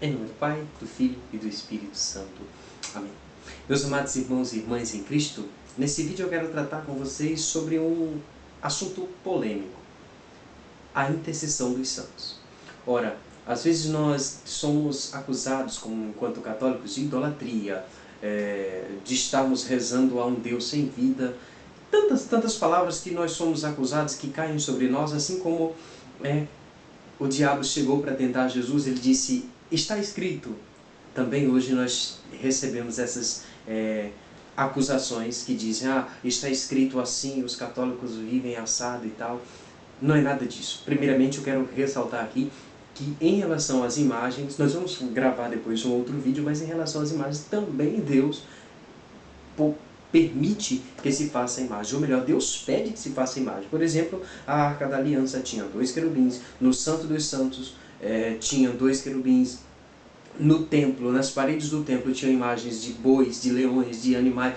Em nome do Pai, do Filho e do Espírito Santo. Amém. Meus amados irmãos e irmãs em Cristo, nesse vídeo eu quero tratar com vocês sobre um assunto polêmico: a intercessão dos santos. Ora, às vezes nós somos acusados, enquanto católicos, de idolatria, de estarmos rezando a um Deus sem vida. Tantas palavras que nós somos acusados que caem sobre nós, assim como o diabo chegou para tentar Jesus, ele disse: está escrito. Também hoje nós recebemos essas acusações que dizem: está escrito assim, os católicos vivem assado e tal. Não é nada disso. Primeiramente eu quero ressaltar aqui que em relação às imagens, nós vamos gravar depois um outro vídeo, mas em relação às imagens também Deus permite que se faça a imagem, ou melhor, Deus pede que se faça a imagem. Por exemplo, a Arca da Aliança tinha 2 querubins, no Santo dos Santos tinha 2 querubins, no templo, nas paredes do templo tinham imagens de bois, de leões, de animais.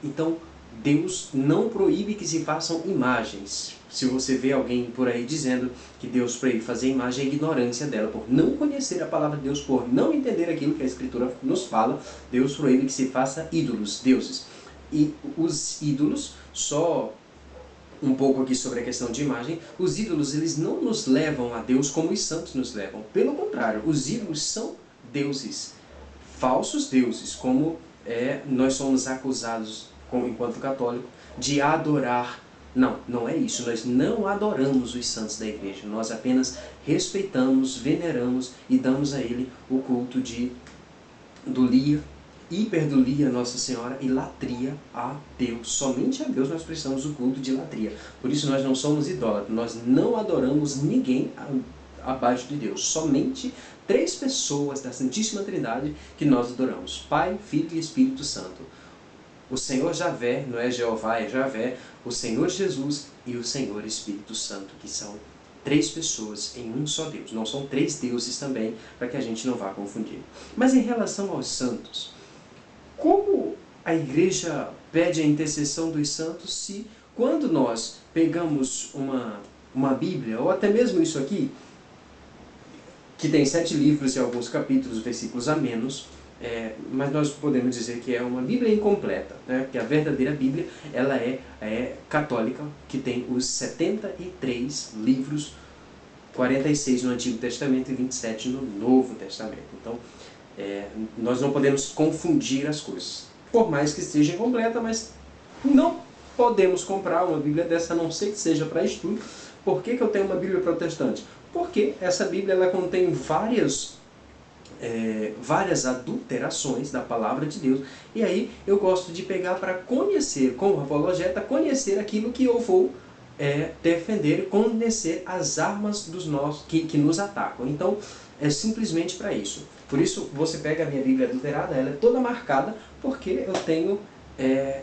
Então, Deus não proíbe que se façam imagens. Se você vê alguém por aí dizendo que Deus proíbe fazer imagem, é ignorância dela, por não conhecer a palavra de Deus, por não entender aquilo que a Escritura nos fala. Deus proíbe que se faça ídolos, deuses. E os ídolos, só um pouco aqui sobre a questão de imagem, os ídolos eles não nos levam a Deus como os santos nos levam. Pelo contrário, os ídolos são deuses, falsos deuses, como nós somos acusados, enquanto católico, de adorar. Não é isso. Nós não adoramos os santos da igreja. Nós apenas respeitamos, veneramos e damos a ele o culto de dulia, hiperdulia a Nossa Senhora e latria a Deus. Somente a Deus nós prestamos o culto de latria. Por isso nós não somos idólatras. Nós não adoramos ninguém abaixo de Deus. Somente 3 pessoas da Santíssima Trindade que nós adoramos: Pai, Filho e Espírito Santo. O Senhor Javé, não é Jeová, é Javé, o Senhor Jesus e o Senhor Espírito Santo, que são 3 pessoas em um só Deus. Não são 3 deuses também, para que a gente não vá confundir. Mas em relação aos santos, como a igreja pede a intercessão dos santos se, quando nós pegamos uma Bíblia, ou até mesmo isso aqui, que tem 7 livros e alguns capítulos, versículos a menos, mas nós podemos dizer que é uma Bíblia incompleta, né? Porque a verdadeira Bíblia ela é católica, que tem os 73 livros, 46 no Antigo Testamento e 27 no Novo Testamento. Então, nós não podemos confundir as coisas, por mais que esteja incompleta, mas não podemos comprar uma Bíblia dessa, a não ser que seja para estudo. Por que eu tenho uma Bíblia protestante? Porque essa Bíblia ela contém várias adulterações da palavra de Deus, e aí eu gosto de pegar para conhecer, como apologeta, conhecer aquilo que eu vou defender, conhecer as armas que nos atacam. Então, é simplesmente para isso. Por isso, você pega a minha Bíblia adulterada, ela é toda marcada, porque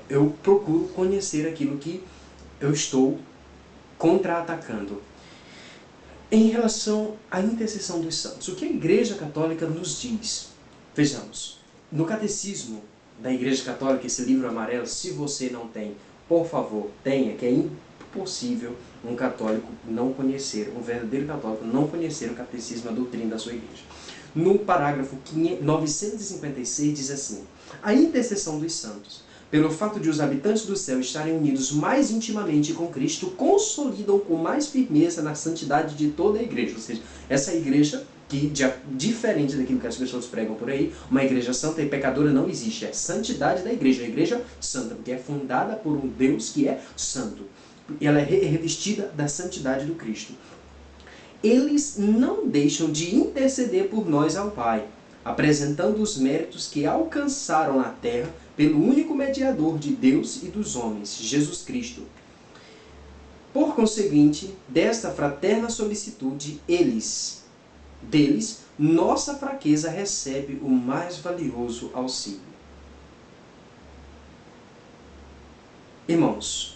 eu procuro conhecer aquilo que eu estou contra-atacando. Em relação à intercessão dos santos, o que a Igreja Católica nos diz? Vejamos, no Catecismo da Igreja Católica, esse livro amarelo, se você não tem, por favor, tenha, que é impossível um católico não conhecer, um verdadeiro católico não conhecer o Catecismo, a doutrina da sua igreja. No parágrafo 956 diz assim: a intercessão dos santos, pelo fato de os habitantes do céu estarem unidos mais intimamente com Cristo, consolidam com mais firmeza na santidade de toda a igreja. Ou seja, essa igreja, que diferente daquilo que as pessoas pregam por aí, uma igreja santa e pecadora não existe. É santidade da igreja, a igreja santa, porque é fundada por um Deus que é santo. E ela é revestida da santidade do Cristo. Eles não deixam de interceder por nós ao Pai, apresentando os méritos que alcançaram na terra pelo único mediador de Deus e dos homens, Jesus Cristo. Por conseguinte, desta fraterna solicitude, deles, nossa fraqueza recebe o mais valioso auxílio. Irmãos,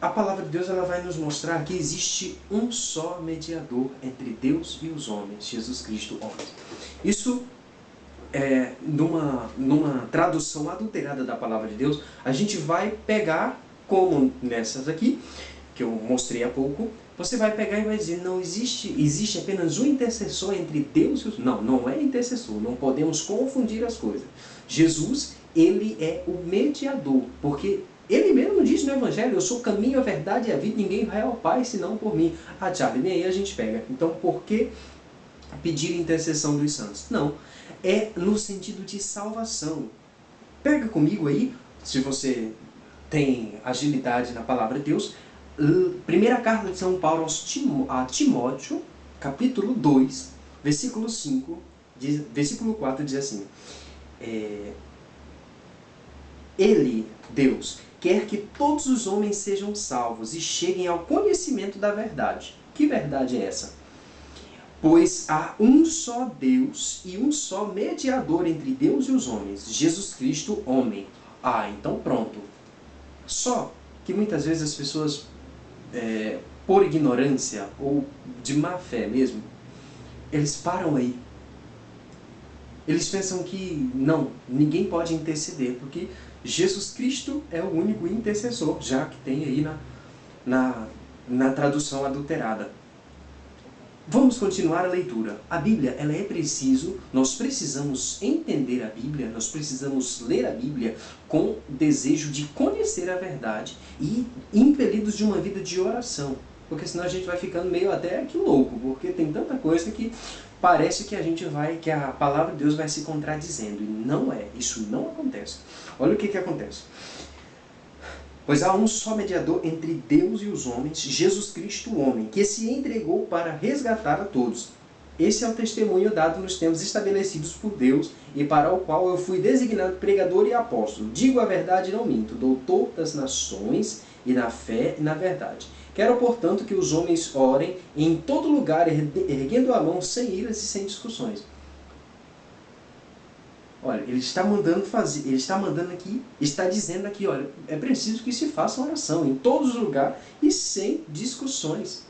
a palavra de Deus ela vai nos mostrar que existe um só mediador entre Deus e os homens, Jesus Cristo, homem. Isso, numa tradução adulterada da palavra de Deus, a gente vai pegar, como nessas aqui, que eu mostrei há pouco, você vai pegar e vai dizer, não existe apenas um intercessor entre Deus e os... Não, não é intercessor, não podemos confundir as coisas. Jesus, ele é o mediador, porque ele mesmo diz no Evangelho, eu sou o caminho, a verdade e a vida, ninguém vai ao Pai senão por mim. Ah, Charlie, nem aí a gente pega. Então, por que pedir intercessão dos santos? Não, é no sentido de salvação. Pega comigo aí, se você tem agilidade na palavra de Deus, primeira carta de São Paulo a Timóteo, capítulo 2, versículo 5, versículo 4 diz assim, Ele, Deus, quer que todos os homens sejam salvos e cheguem ao conhecimento da verdade. Que verdade é essa? Pois há um só Deus e um só mediador entre Deus e os homens, Jesus Cristo, homem. Ah, então pronto. Só que muitas vezes as pessoas, por ignorância ou de má fé mesmo, eles param aí. Eles pensam que não, ninguém pode interceder, porque Jesus Cristo é o único intercessor, já que tem aí na tradução adulterada. Vamos continuar a leitura. A Bíblia, ela é preciso, nós precisamos entender a Bíblia, nós precisamos ler a Bíblia com desejo de conhecer a verdade e impelidos de uma vida de oração, porque senão a gente vai ficando meio até que louco, porque tem tanta coisa que parece que que a palavra de Deus vai se contradizendo, e não é, isso não acontece. Olha o que acontece. Pois há um só mediador entre Deus e os homens, Jesus Cristo, o homem, que se entregou para resgatar a todos. Esse é o testemunho dado nos tempos estabelecidos por Deus, e para o qual eu fui designado pregador e apóstolo. Digo a verdade e não minto, doutor das nações, e na fé e na verdade. Quero, portanto, que os homens orem em todo lugar, erguendo a mão, sem iras e sem discussões. Olha, ele está mandando fazer, ele está mandando aqui, está dizendo aqui, olha, é preciso que se faça oração em todos os lugares e sem discussões.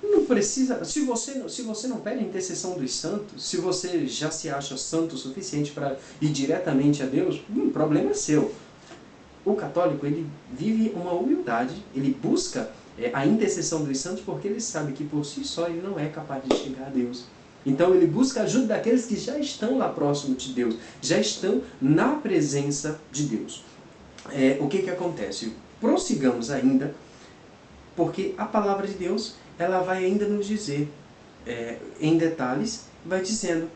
Não precisa, se você não pede a intercessão dos santos, se você já se acha santo o suficiente para ir diretamente a Deus, o problema é seu. O católico, ele vive uma humildade, ele busca a intercessão dos santos porque ele sabe que por si só ele não é capaz de chegar a Deus. Então ele busca a ajuda daqueles que já estão lá próximo de Deus, já estão na presença de Deus. O que acontece? Prossigamos ainda, porque a palavra de Deus, ela vai ainda nos dizer, em detalhes, vai dizendo,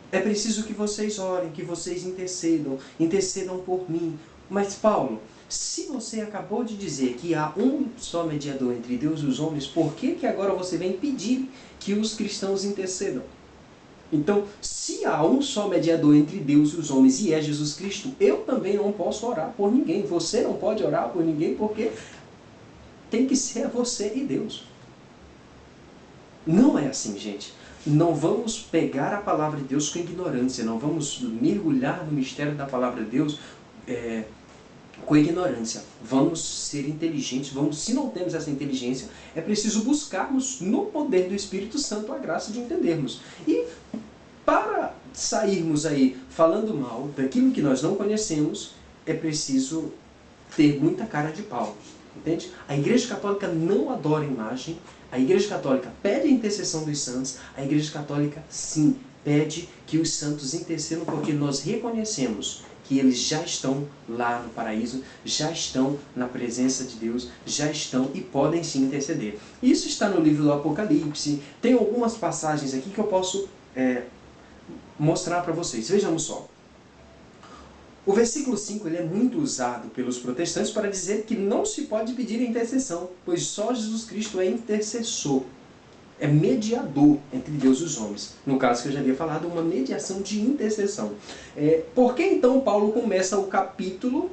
é preciso que vocês orem, que vocês intercedam por mim. Mas Paulo, se você acabou de dizer que há um só mediador entre Deus e os homens, por que agora você vem pedir que os cristãos intercedam? Então, se há um só mediador entre Deus e os homens, e é Jesus Cristo, eu também não posso orar por ninguém. Você não pode orar por ninguém, porque tem que ser você e Deus. Não é assim, gente. Não vamos pegar a palavra de Deus com ignorância, não vamos mergulhar no mistério da palavra de Deus com ignorância. Vamos ser inteligentes, se não temos essa inteligência, é preciso buscarmos no poder do Espírito Santo a graça de entendermos. E para sairmos aí falando mal daquilo que nós não conhecemos, é preciso ter muita cara de pau. Entende? A Igreja Católica não adora imagem, a Igreja Católica pede a intercessão dos santos, a Igreja Católica sim pede que os santos intercedam, porque nós reconhecemos que eles já estão lá no paraíso, já estão na presença de Deus, já estão e podem sim interceder. Isso está no livro do Apocalipse, tem algumas passagens aqui que eu posso mostrar para vocês. Vejamos só. O versículo 5 ele é muito usado pelos protestantes para dizer que não se pode pedir intercessão, pois só Jesus Cristo é intercessor, é mediador entre Deus e os homens. No caso que eu já havia falado, uma mediação de intercessão. Por que então Paulo começa o capítulo,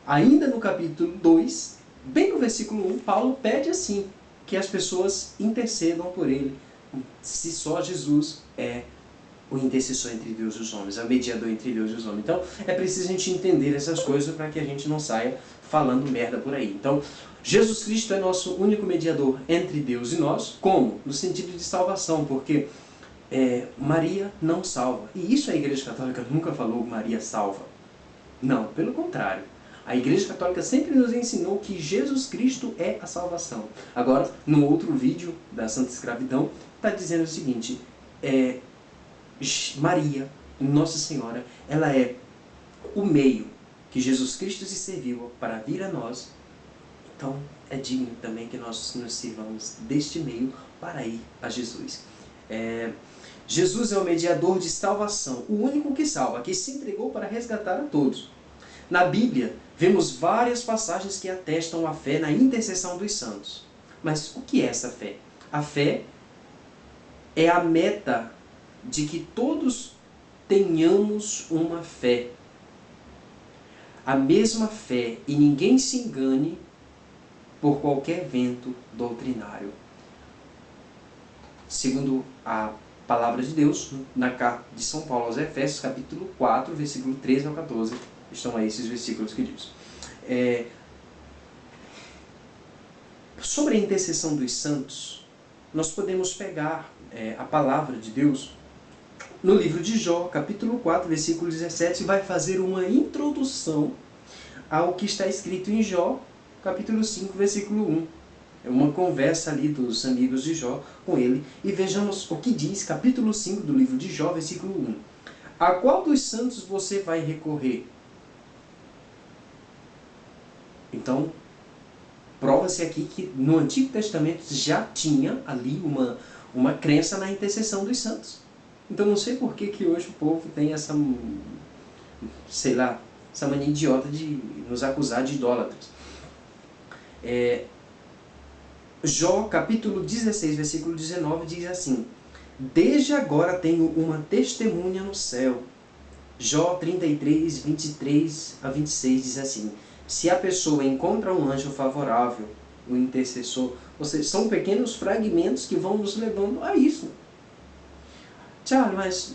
ainda no capítulo 2, bem no versículo 1, Paulo pede assim, que as pessoas intercedam por ele, se só Jesus é o intercessor entre Deus e os homens, é o mediador entre Deus e os homens. Então, é preciso a gente entender essas coisas para que a gente não saia falando merda por aí. Então, Jesus Cristo é nosso único mediador entre Deus e nós. Como? No sentido de salvação, porque Maria não salva. E isso a Igreja Católica nunca falou que Maria salva. Não, pelo contrário. A Igreja Católica sempre nos ensinou que Jesus Cristo é a salvação. Agora, no outro vídeo da Santa Escravidão, está dizendo o seguinte, Maria, Nossa Senhora, ela é o meio que Jesus Cristo se serviu para vir a nós. Então, é digno também que nós nos sirvamos deste meio para ir a Jesus. Jesus é o mediador de salvação, o único que salva, que se entregou para resgatar a todos. Na Bíblia, vemos várias passagens que atestam a fé na intercessão dos santos. Mas o que é essa fé? A fé é a meta de que todos tenhamos uma fé. A mesma fé, e ninguém se engane por qualquer vento doutrinário. Segundo a palavra de Deus, na carta de São Paulo aos Efésios, capítulo 4, versículo 13 ao 14, estão aí esses versículos que diz. Sobre a intercessão dos santos, nós podemos pegar a palavra de Deus no livro de Jó, capítulo 4, versículo 17, vai fazer uma introdução ao que está escrito em Jó, capítulo 5, versículo 1. É uma conversa ali dos amigos de Jó com ele. E vejamos o que diz, capítulo 5 do livro de Jó, versículo 1. A qual dos santos você vai recorrer? Então, prova-se aqui que no Antigo Testamento já tinha ali uma crença na intercessão dos santos. Então, não sei por que hoje o povo tem essa, sei lá, essa mania idiota de nos acusar de idólatras. Jó, capítulo 16, versículo 19, diz assim: desde agora tenho uma testemunha no céu. Jó 33, 23 a 26 diz assim: se a pessoa encontra um anjo favorável, o intercessor, ou seja, são pequenos fragmentos que vão nos levando a isso. Tiago, mas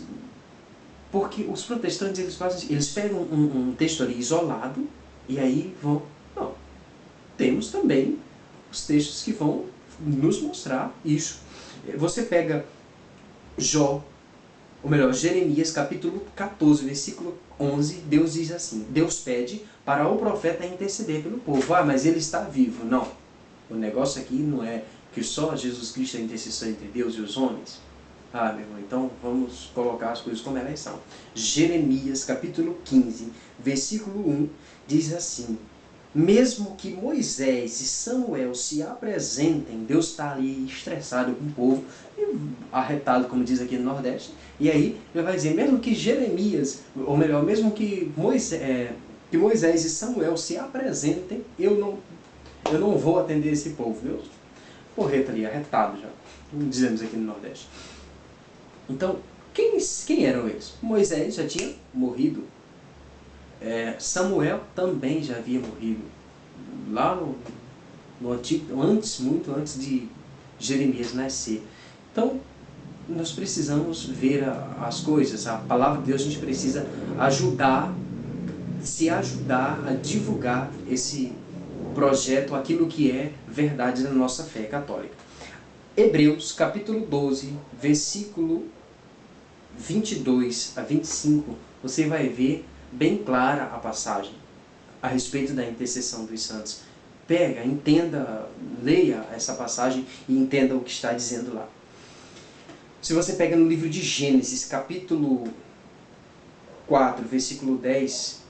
porque os protestantes eles pegam um texto ali isolado e aí vão... Não, temos também os textos que vão nos mostrar isso. Você pega Jó, ou melhor, Jeremias, capítulo 14, versículo 11, Deus diz assim, Deus pede para o profeta interceder pelo povo. Ah, mas ele está vivo. Não, o negócio aqui não é que só Jesus Cristo é a intercessão entre Deus e os homens. Ah, meu irmão, então vamos colocar as coisas como elas são. Jeremias, capítulo 15, versículo 1, diz assim: mesmo que Moisés e Samuel se apresentem, Deus está ali estressado com o povo, arretado, como diz aqui no Nordeste, e aí ele vai dizer, mesmo que Jeremias, ou melhor, mesmo que Moisés e Samuel se apresentem, eu não vou atender esse povo. Deus, porreta ali, arretado já, como dizemos aqui no Nordeste. Então, quem eram eles? Moisés já tinha morrido. Samuel também já havia morrido. Lá no Antigo, muito antes de Jeremias nascer. Então, nós precisamos ver as coisas. A palavra de Deus, a gente precisa se ajudar a divulgar esse projeto, aquilo que é verdade da nossa fé católica. Hebreus, capítulo 12, versículo 22 a 25, você vai ver bem clara a passagem a respeito da intercessão dos santos. Pega, entenda, leia essa passagem e entenda o que está dizendo lá. Se você pega no livro de Gênesis, capítulo 4, versículo 10,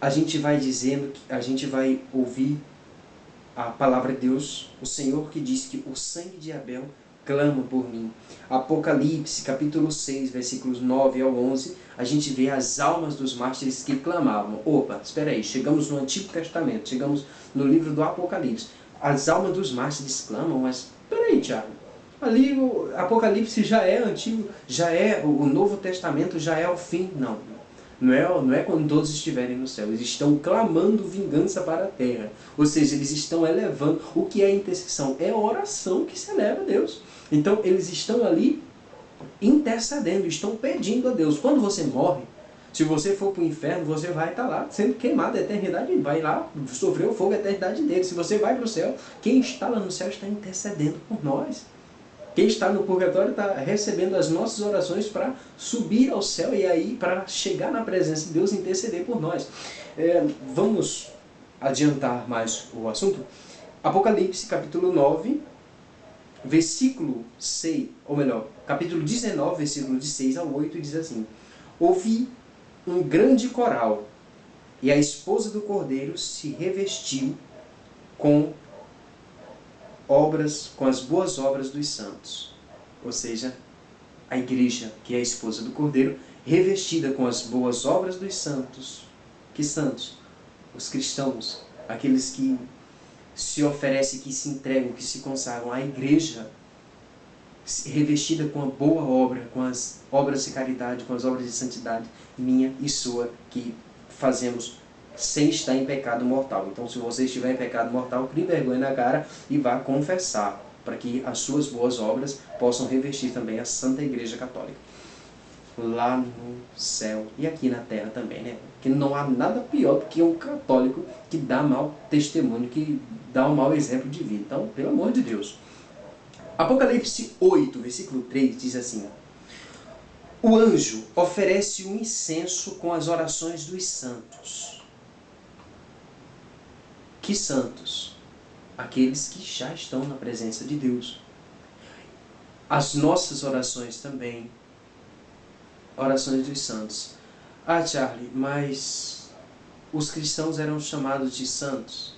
a gente vai ouvir a palavra de Deus, o Senhor que diz que o sangue de Abel clama por mim. Apocalipse, capítulo 6, versículos 9 ao 11, a gente vê as almas dos mártires que clamavam. Opa, espera aí, chegamos no Antigo Testamento, chegamos no livro do Apocalipse. As almas dos mártires clamam, mas espera aí, Tiago. Ali o Apocalipse já é antigo, já é o Novo Testamento, já é o fim. Não é quando todos estiverem no céu. Eles estão clamando vingança para a terra. Ou seja, eles estão elevando. O que é intercessão? É a oração que se eleva a Deus. Então, eles estão ali intercedendo, estão pedindo a Deus. Quando você morre, se você for para o inferno, você vai estar lá sendo queimado a eternidade, vai lá sofrer o fogo a eternidade dele. Se você vai para o céu, quem está lá no céu está intercedendo por nós. Quem está no purgatório está recebendo as nossas orações para subir ao céu e aí para chegar na presença de Deus e interceder por nós. Vamos adiantar mais o assunto. Apocalipse, capítulo 9, versículo 6, ou melhor, capítulo 19, versículo de 6 ao 8, diz assim: ouvi um grande coral, e a esposa do Cordeiro se revestiu com as boas obras dos santos. Ou seja, a igreja, que é a esposa do Cordeiro, revestida com as boas obras dos santos. Que santos? Os cristãos, aqueles que se oferecem, que se entregam, que se consagram. A igreja revestida com a boa obra, com as obras de caridade, com as obras de santidade, minha e sua, que fazemos sem estar em pecado mortal. Então, se você estiver em pecado mortal, crie vergonha na cara e vá confessar, para que as suas boas obras possam revestir também a Santa Igreja Católica. Lá no céu e aqui na terra também, né? Que não há nada pior do que um católico que dá mau testemunho, que dá um mau exemplo de vida. Então, pelo amor de Deus. Apocalipse 8, versículo 3 diz assim: o anjo oferece um incenso com as orações dos santos. Que santos? Aqueles que já estão na presença de Deus. As nossas orações também. Orações dos santos. Ah, Charlie, mas os cristãos eram chamados de santos.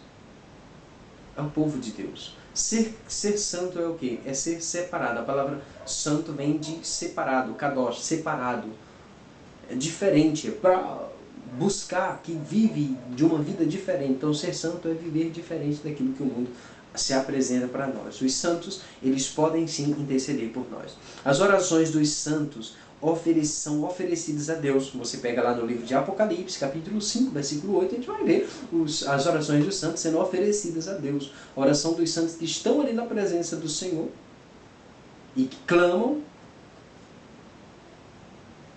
É o povo de Deus. Ser santo é o quê? É ser separado. A palavra santo vem de separado, kadosh, separado. É diferente, é para buscar, que vive de uma vida diferente. Então, ser santo é viver diferente daquilo que o mundo se apresenta para nós. Os santos, eles podem sim interceder por nós. As orações dos santos são oferecidas a Deus. Você pega lá no livro de Apocalipse, capítulo 5, versículo 8, a gente vai ver as orações dos santos sendo oferecidas a Deus. A oração dos santos que estão ali na presença do Senhor e que clamam,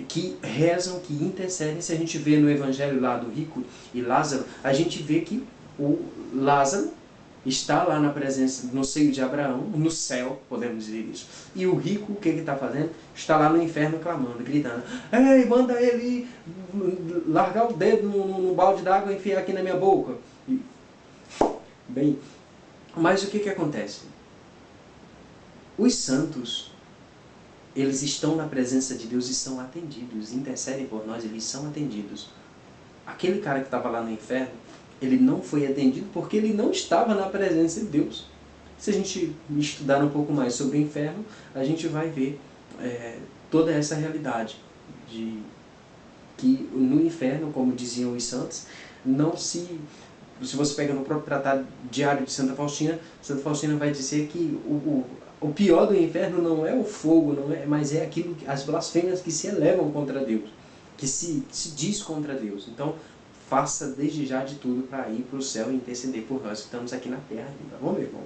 que rezam, que intercedem. Se a gente vê no evangelho lá do rico e Lázaro, a gente vê que o Lázaro está lá na presença, no seio de Abraão, no céu, podemos dizer isso. E o rico, o que ele está fazendo? Está lá no inferno clamando, gritando: ei, manda ele largar o dedo no balde d'água e enfiar aqui na minha boca. Bem, mas o que acontece? Os santos, eles estão na presença de Deus e são atendidos, intercedem por nós, eles são atendidos. Aquele cara que estava lá no inferno, ele não foi atendido porque ele não estava na presença de Deus. Se a gente estudar um pouco mais sobre o inferno, a gente vai ver toda essa realidade de que no inferno, como diziam os santos, não se você pega no próprio tratado diário de Santa Faustina vai dizer que o pior do inferno não é o fogo, mas é aquilo, as blasfêmias que se elevam contra Deus, que se diz contra Deus. Então, faça desde já de tudo para ir para o céu e interceder por nós que estamos aqui na terra ainda. Vamos ver, irmão.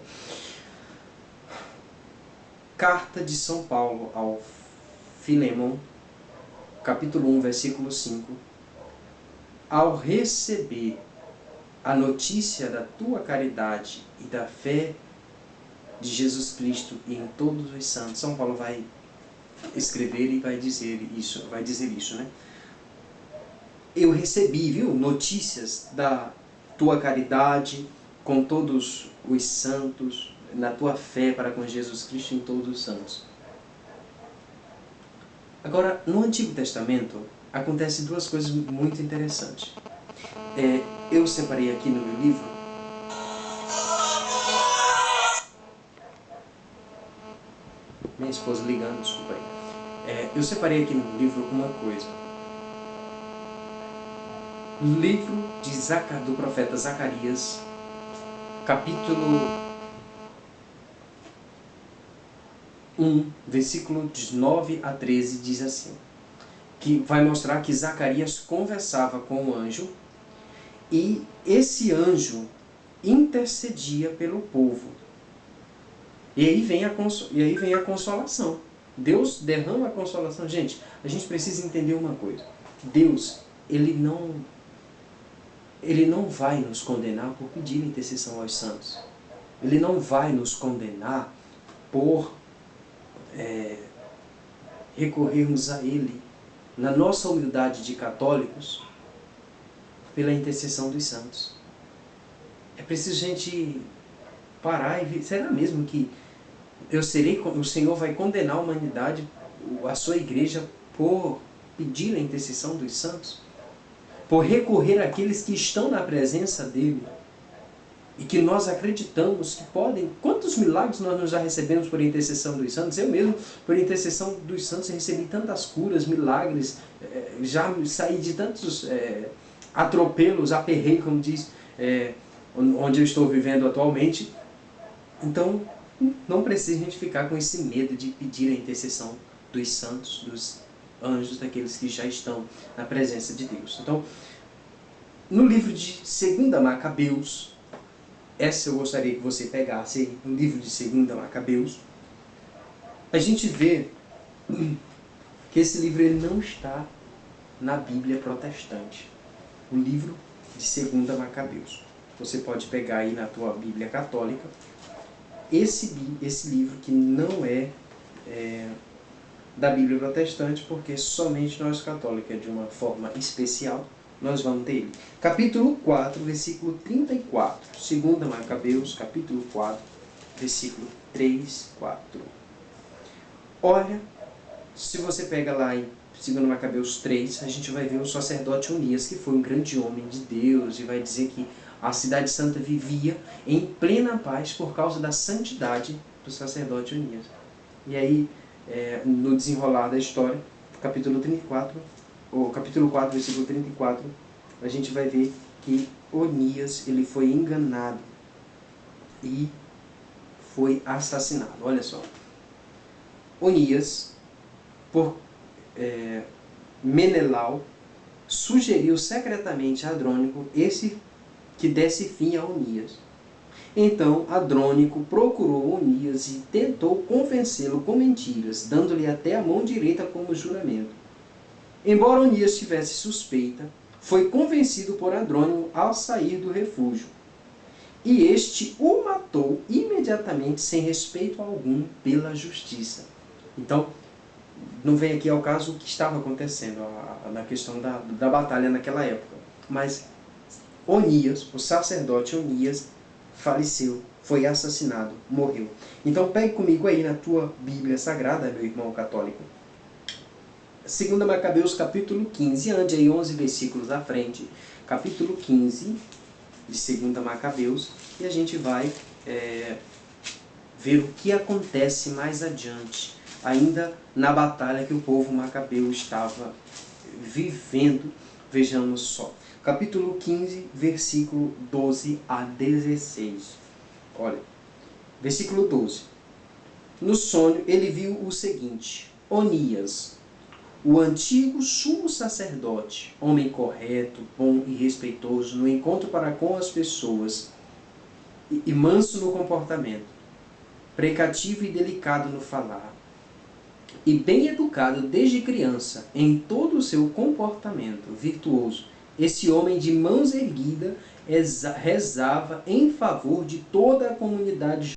Carta de São Paulo ao Filemon, capítulo 1, versículo 5. Ao receber a notícia da tua caridade e da fé de Jesus Cristo e em todos os santos, São Paulo vai escrever e vai dizer isso, né? Eu recebi, notícias da tua caridade com todos os santos, na tua fé para com Jesus Cristo em todos os santos. Agora, no Antigo Testamento, acontecem duas coisas muito interessantes. Eu separei aqui no meu livro minha esposa ligando, desculpa aí. Eu separei aqui no livro uma coisa. Livro do profeta Zacarias, capítulo 1, versículo de 9 a 13, diz assim, que vai mostrar que Zacarias conversava com o anjo e esse anjo intercedia pelo povo. E aí vem a consolação. Deus derrama a consolação. Gente, a gente precisa entender uma coisa. Deus, Ele não vai nos condenar por pedir intercessão aos santos. Ele não vai nos condenar por recorrermos a Ele, na nossa humildade de católicos, pela intercessão dos santos. É preciso a gente parar e ver, será mesmo que o Senhor vai condenar a humanidade, a sua igreja, por pedir a intercessão dos santos? Por recorrer àqueles que estão na presença dEle e que nós acreditamos que podem. Quantos milagres nós já recebemos por intercessão dos santos? Eu mesmo, por intercessão dos santos, recebi tantas curas, milagres, já saí de tantos atropelos, aperreios, como diz, onde eu estou vivendo atualmente. Então, não precisa a gente ficar com esse medo de pedir a intercessão dos santos, dos anjos, daqueles que já estão na presença de Deus. Então, no livro de 2 Macabeus, essa eu gostaria que você pegasse, no livro de 2 Macabeus, a gente vê que esse livro ele não está na Bíblia protestante. O livro de 2 Macabeus. Você pode pegar aí na tua Bíblia católica esse livro que não é da Bíblia protestante, porque somente nós católicos, de uma forma especial, nós vamos ter ele. Capítulo 4, versículo 34. 2 Macabeus, capítulo 4, versículo 3, 4. Olha, se você pega lá em 2 Macabeus 3, a gente vai ver o sacerdote Onias, que foi um grande homem de Deus, e vai dizer que a cidade santa vivia em plena paz por causa da santidade do sacerdote Onias. E aí, no desenrolar da história, capítulo 4, versículo 34, a gente vai ver que Onias ele foi enganado e foi assassinado. Olha só. Onias, por Menelau, sugeriu secretamente a Andrônico que desse fim a Onias. Então Andrônico procurou Onias e tentou convencê-lo com mentiras, dando-lhe até a mão direita como juramento. Embora Onias tivesse suspeita, foi convencido por Andrônico ao sair do refúgio. E este o matou imediatamente, sem respeito algum pela justiça. Então, não vem aqui ao caso o que estava acontecendo, na questão da batalha naquela época. Mas Onias, o sacerdote Onias, faleceu, foi assassinado, morreu. Então pegue comigo aí na tua Bíblia Sagrada, meu irmão católico. 2 Macabeus, capítulo 15, ande aí 11 versículos à frente. Capítulo 15 de 2 Macabeus, e a gente vai ver o que acontece mais adiante, ainda na batalha que o povo macabeu estava vivendo. Vejamos só. Capítulo 15, versículo 12 a 16. Olha, versículo 12. No sonho ele viu o seguinte: Onias, o antigo sumo sacerdote, homem correto, bom e respeitoso no encontro para com as pessoas e manso no comportamento, precativo e delicado no falar, e bem educado desde criança em todo o seu comportamento virtuoso, esse homem de mãos erguidas rezava em favor de toda a comunidade